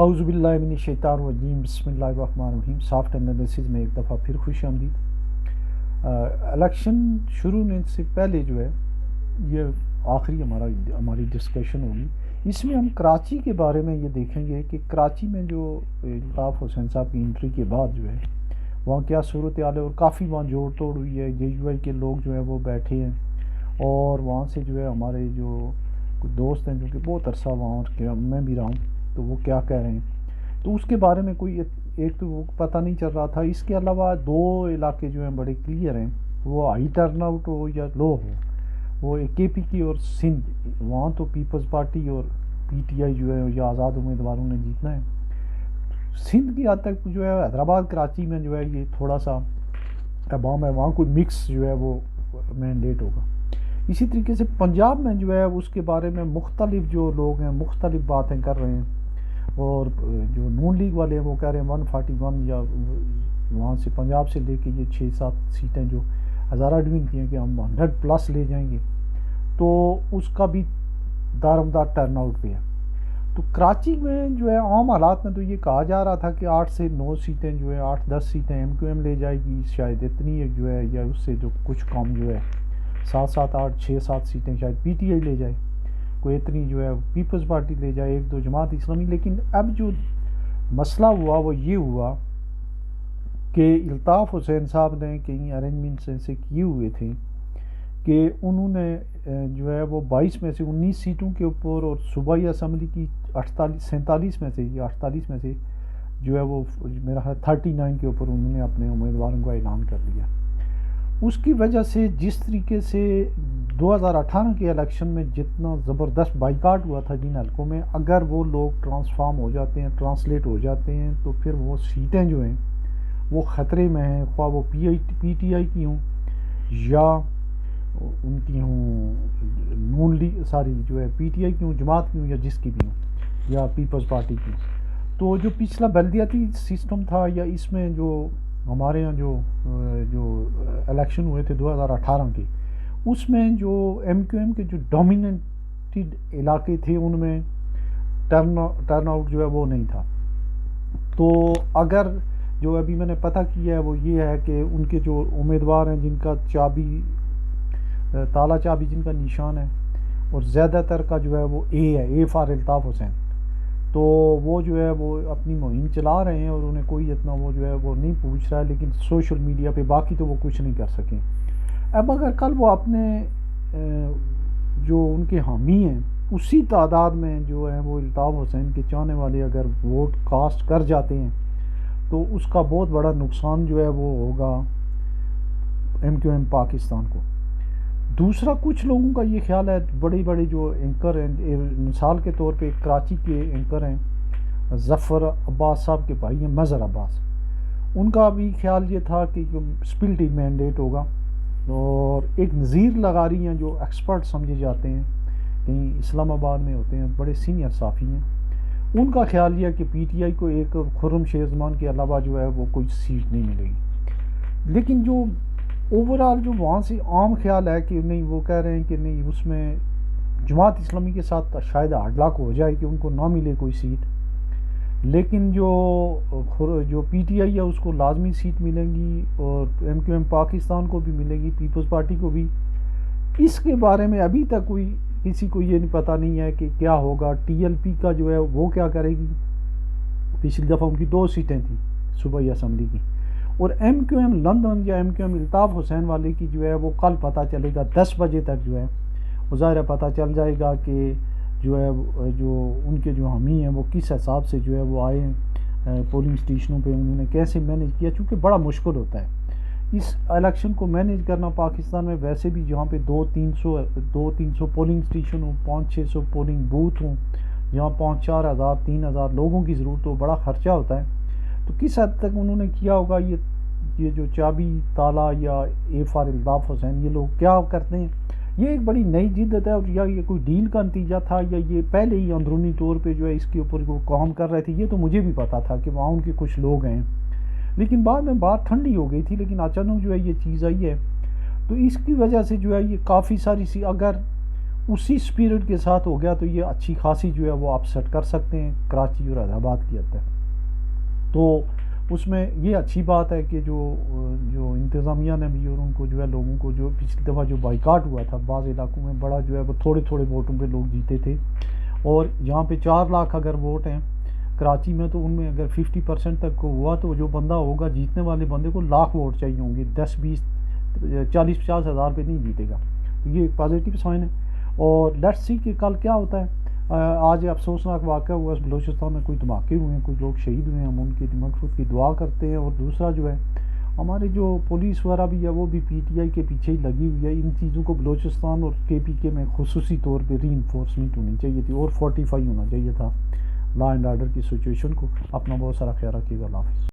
اعوذ باللہ من الشیطان الرجیم، بسم اللہ الرحمن الرحیم۔ سافٹ انالیسز میں ایک دفعہ پھر خوش آمدید۔ الیکشن شروع ہونے سے پہلے جو ہے یہ آخری ہماری ڈسکشن ہوگی۔ اس میں ہم کراچی کے بارے میں یہ دیکھیں گے کہ کراچی میں جو الطاف حسین صاحب کی انٹری کے بعد جو ہے وہاں کیا صورتحال ہے، اور کافی وہاں جوڑ توڑ ہوئی ہے۔ جے یو آئی کے لوگ جو ہیں وہ بیٹھے ہیں، اور وہاں سے جو ہے ہمارے جو دوست ہیں جو کہ بہت عرصہ وہاں میں بھی رہا ہوں، تو وہ کیا کہہ رہے ہیں، تو اس کے بارے میں کوئی ایک تو وہ پتہ نہیں چل رہا تھا۔ اس کے علاوہ دو علاقے جو ہیں بڑے کلیئر ہیں، وہ ہائی ٹرن آؤٹ ہو یا لو ہو، وہ کے پی کی اور سندھ، وہاں تو پیپلز پارٹی اور پی ٹی آئی جو ہے یا آزاد امیدواروں نے جیتنا ہے۔ سندھ کی حد تک جو ہے حیدرآباد کراچی میں جو ہے یہ تھوڑا سا ابام ہے، وہاں کوئی مکس جو ہے وہ مینڈیٹ ہوگا۔ اسی طریقے سے پنجاب میں جو ہے اس کے بارے میں مختلف جو لوگ ہیں مختلف باتیں کر رہے ہیں، اور جو نون لیگ والے ہیں وہ کہہ رہے ہیں 141 یا وہاں سے پنجاب سے لے کے یہ 6-7 سیٹیں جو ہزارہ ڈوین کی ہیں کہ ہم 100+ لے جائیں گے، تو اس کا بھی دارمدار ٹرن آؤٹ پہ ہے۔ تو کراچی میں جو ہے عام حالات میں تو یہ کہا جا رہا تھا کہ 8 سے 9 سیٹیں جو ہے 8-10 سیٹیں ایم کیو ایم لے جائے گی، شاید اتنی جو ہے یا اس سے جو کچھ کم جو ہے 7-7 8 6-7 سیٹیں شاید پی ٹی آئی لے جائے، کوئی اتنی جو ہے پیپلز پارٹی لے جائے، 1-2 جماعت اسلامی۔ لیکن اب جو مسئلہ ہوا وہ یہ ہوا کہ الطاف حسین صاحب نے کئی ارینجمنٹس ایسے کیے ہوئے تھے کہ انہوں نے جو ہے وہ 22 میں سے 19 سیٹوں کے اوپر، اور صوبائی اسمبلی کی 47 میں سے یا 48 میں سے جو ہے وہ میرا خیال 39 کے اوپر انہوں نے اپنے امیدواروں کا اعلان کر لیا۔ اس کی وجہ سے جس طریقے سے 2018 کے الیکشن میں جتنا زبردست بائیکاٹ ہوا تھا جن حلقوں میں، اگر وہ لوگ ٹرانسفارم ہو جاتے ہیں، ٹرانسلیٹ ہو جاتے ہیں، تو پھر وہ سیٹیں جو ہیں وہ خطرے میں ہیں، خواہ وہ پی ٹی آئی کی ہوں یا ان کی ہوں نون لیگ جو ہے پی ٹی آئی کی ہوں، جماعت کی ہوں، یا جس کی بھی ہوں، یا پیپلز پارٹی کی۔ تو جو پچھلا بلدیاتی سسٹم تھا، یا اس میں جو ہمارے ہاں جو الیکشن ہوئے تھے 2018 کے، اس میں جو ایم کیو ایم کے جو ڈومیننٹڈ علاقے تھے ان میں ٹرن آؤٹ جو ہے وہ نہیں تھا۔ تو اگر جو ابھی میں نے پتہ کیا ہے وہ یہ ہے کہ ان کے جو امیدوار ہیں جن کا تالا چابی جن کا نشان ہے، اور زیادہ تر کا جو ہے وہ اے فار الطاف حسین، تو وہ جو ہے وہ اپنی مہم چلا رہے ہیں، اور انہیں کوئی اتنا وہ جو ہے وہ نہیں پوچھ رہا ہے، لیکن سوشل میڈیا پہ باقی تو وہ کچھ نہیں کر سکیں۔ اب اگر کل وہ اپنے جو ان کے حامی ہیں اسی تعداد میں جو ہے وہ الطاف حسین کے چاہنے والے اگر ووٹ کاسٹ کر جاتے ہیں، تو اس کا بہت بڑا نقصان جو ہے وہ ہوگا ایم کیو ایم پاکستان کو۔ دوسرا، کچھ لوگوں کا یہ خیال ہے، بڑے بڑے جو اینکر ہیں، مثال کے طور پہ کراچی کے اینکر ہیں ظفر عباس صاحب کے بھائی ہیں مظہر عباس، ان کا بھی خیال یہ تھا کہ سپلٹی مینڈیٹ ہوگا، اور ایک نذیر لغاری ہیں جو ایکسپرٹ سمجھے جاتے ہیں، کہیں اسلام آباد میں ہوتے ہیں، بڑے سینئر صحافی ہیں، ان کا خیال یہ ہے کہ پی ٹی آئی کو ایک خرم شیرزمان کے علاوہ جو ہے وہ کوئی سیٹ نہیں ملے گی۔ لیکن جو اوورال جو وہاں سے عام خیال ہے کہ نہیں، وہ کہہ رہے ہیں کہ نہیں، اس میں جماعت اسلامی کے ساتھ شاید ہارڈ لاک ہو جائے کہ ان کو نہ ملے کوئی سیٹ، لیکن جو پی ٹی آئی ہے اس کو لازمی سیٹ ملیں گی، اور ایم کیو ایم پاکستان کو بھی ملے گی، پیپلز پارٹی کو بھی۔ اس کے بارے میں ابھی تک کسی کو یہ نہیں پتہ نہیں ہے کہ کیا ہوگا۔ ٹی ایل پی کا جو ہے وہ کیا کرے گی، پچھلی دفعہ ان کی 2 سیٹیں تھیں صوبائی اسمبلی کی، اور ایم کیو ایم لندن یا M Q M Altaf Hussain والے کی جو ہے وہ کل پتہ چلے گا 10 بجے تک جو ہے وہ ظاہر پتہ چل جائے گا کہ جو ہے جو ان کے جو حامی ہیں وہ کس حساب سے جو ہے وہ آئے ہیں پولنگ اسٹیشنوں پہ، انہوں نے کیسے مینیج کیا، چونکہ بڑا مشکل ہوتا ہے اس الیکشن کو مینیج کرنا پاکستان میں۔ ویسے بھی جہاں پہ 200-300 پولنگ اسٹیشن ہوں، 500-600 پولنگ بوتھ ہوں، جہاں 5-4 ہزار 3 ہزار لوگوں کی ضرورت ہو، بڑا خرچہ ہوتا ہے۔ تو کس حد تک انہوں نے کیا ہوگا، یہ جو چابی تالا یا اے فار الطاف حسین، یہ لوگ کیا کرتے ہیں، یہ ایک بڑی نئی جدت ہے، اور یا یہ کوئی ڈیل کا نتیجہ تھا، یا یہ پہلے ہی اندرونی طور پہ جو ہے اس کے اوپر وہ کام کر رہے تھے۔ یہ تو مجھے بھی پتا تھا کہ وہاں ان کے کچھ لوگ ہیں، لیکن بعد میں بات ٹھنڈی ہو گئی تھی، لیکن اچانک جو ہے یہ چیز آئی ہے، تو اس کی وجہ سے جو ہے یہ کافی ساری اگر اسی اسپرٹ کے ساتھ ہو گیا تو یہ اچھی خاصی جو ہے وہ آپ سیٹ کر سکتے ہیں کراچی اور حیدرآباد کی حد تک. تو اس میں یہ اچھی بات ہے کہ جو انتظامیہ نے بھی اور ان کو جو ہے لوگوں کو جو پچھلی دفعہ جو بائیکاٹ ہوا تھا بعض علاقوں میں بڑا جو ہے وہ تھوڑے تھوڑے ووٹوں پہ لوگ جیتے تھے, اور یہاں پہ 4 لاکھ اگر ووٹ ہیں کراچی میں, تو ان میں اگر 50% تک کو ہوا تو جو بندہ ہوگا جیتنے والے بندے کو لاکھ ووٹ چاہیے ہوں گے, 10-20-40-50 ہزار پہ نہیں جیتے گا. تو یہ ایک پازیٹیو سائن ہے. اور لیٹس سی کہ کل کیا ہوتا ہے. آج افسوسناک واقعہ ہوا بلوچستان میں, کوئی دھماکے ہوئے ہیں, کچھ لوگ شہید ہوئے ہیں, ہم ان کی مغفرت کی دعا کرتے ہیں. اور دوسرا جو ہے ہمارے جو پولیس وغیرہ بھی ہے وہ بھی پی ٹی آئی کے پیچھے ہی لگی ہوئی ہے. ان چیزوں کو بلوچستان اور کے پی کے میں خصوصی طور پہ ری انفورسمنٹ ہونی چاہیے تھی اور فورٹیفائی ہونا چاہیے تھا لا اینڈ آرڈر کی سچویشن کو. اپنا بہت سارا خیال رکھیے گا. اللہ حافظ.